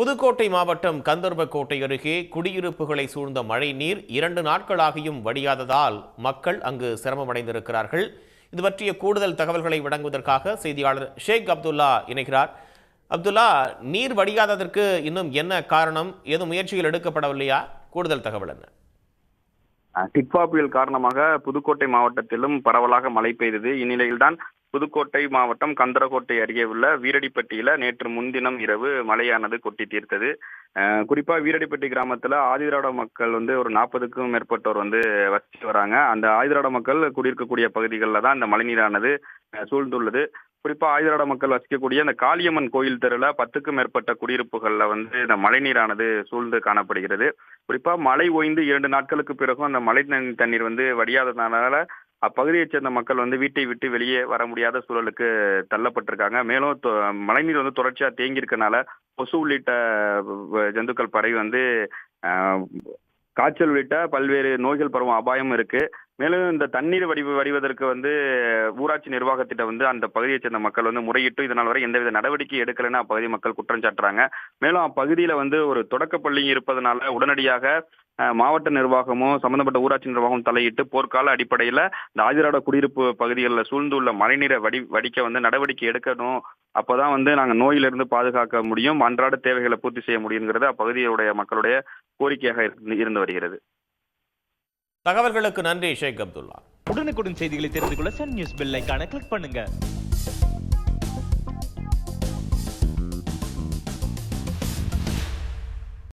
புதுக்கோட்டை மாவட்டம் கந்தர்வக்கோட்டை அருகே குடியிருப்புகளை சூழ்ந்த மழை நீர் 2 நாட்களாகியும் வடியாததால் மக்கள் அங்கு சிரமமடைந்திருக்கிறார்கள். இது பற்றிய கூடுதல் தகவல்களை வழங்குவதற்காக செய்தியாளர் ஷேக் அப்துல்லா இணைகிறார். அப்துல்லா, நீர் வடியாததற்கு இன்னும் என்ன காரணம்? ஏதும் முயற்சிகள் எடுக்கப்படவில்லையா? கூடுதல் தகவல் என்ன? டிட்வா புயல் காரணமாக புதுக்கோட்டை மாவட்டத்திலும் பரவலாக மழை பெய்தது. இந்நிலையில்தான் புதுக்கோட்டை மாவட்டம் கந்தரக்கோட்டை அருகே உள்ள வீரடிப்பட்டியில நேற்று முன்தினம் இரவு மழையானது கொட்டி தீர்த்தது. குறிப்பா வீரடிப்பட்டி கிராமத்துல ஆதிதிராவிட மக்கள் ஒரு 40க்கும் மேற்பட்டோர் வசிச்சு வராங்க. அந்த ஆதிதிராவிட மக்கள் குடியிருக்கக்கூடிய பகுதிகளில் தான் இந்த மழைநீரானது சூழ்ந்துள்ளது. குறிப்பா ஆதிதிராவிட மக்கள் வசிக்கக்கூடிய அந்த காளியம்மன் கோயில் தெருல 10க்கும் மேற்பட்ட குடியிருப்புகள்ல இந்த மழைநீரானது சூழ்ந்து காணப்படுகிறது. குறிப்பா மழை ஓய்ந்து 2 நாட்களுக்கு பிறகும் அந்த மழை தண்ணீர் வடியாததுனால அப்பகுதியைச் சேர்ந்த மக்கள் வீட்டை விட்டு வெளியே வர முடியாத சூழலுக்கு தள்ளப்பட்டிருக்காங்க. மேலும் மழைநீர் தொடர்ச்சியா தேங்கி இருக்கனால கொசு உள்ளிட்ட ஜந்துக்கள் பரவி காய்ச்சல் உள்ளிட்ட பல்வேறு நோய்கள் பரவும் அபாயம் இருக்கு. மேலும் இந்த தண்ணீர் வடிவதற்கு ஊராட்சி நிர்வாகத்திட்ட அந்த பகுதியைச் சேர்ந்த மக்கள் முறையிட்டு இதனால் வரை எந்தவித நடவடிக்கை எடுக்கலைன்னு அப்பகுதி மக்கள் குற்றம் சாட்டுறாங்க. மேலும் அப்பகுதியில ஒரு தொடக்கப்பள்ளி இருப்பதனால உடனடியாக மாவட்ட நிர்வாகமும் சம்பந்தப்பட்ட ஊராட்சி நிர்வாகம் தலையிட்டு போர்க்கால அடிப்படையில இந்த ஆதிதிராவிட குடியிருப்பு பகுதிகளில் சூழ்ந்துள்ள மழைநீரை வடிக்க நடவடிக்கை எடுக்கணும். அப்போதான் நாங்கள் நோயிலிருந்து பாதுகாக்க முடியும், அன்றாட தேவைகளை பூர்த்தி செய்ய முடியுங்கிறது அப்பகுதியுடைய மக்களுடைய கோரிக்கையாக இருந்து வருகிறது. தகவல்களுக்கு நன்றி ஷேக் அப்துல்லா. உடனுக்குடன் செய்திகளை தெரிந்து கொள்ள சன் நியூஸ் பெல் ஐகானை கிளிக் பண்ணுங்க.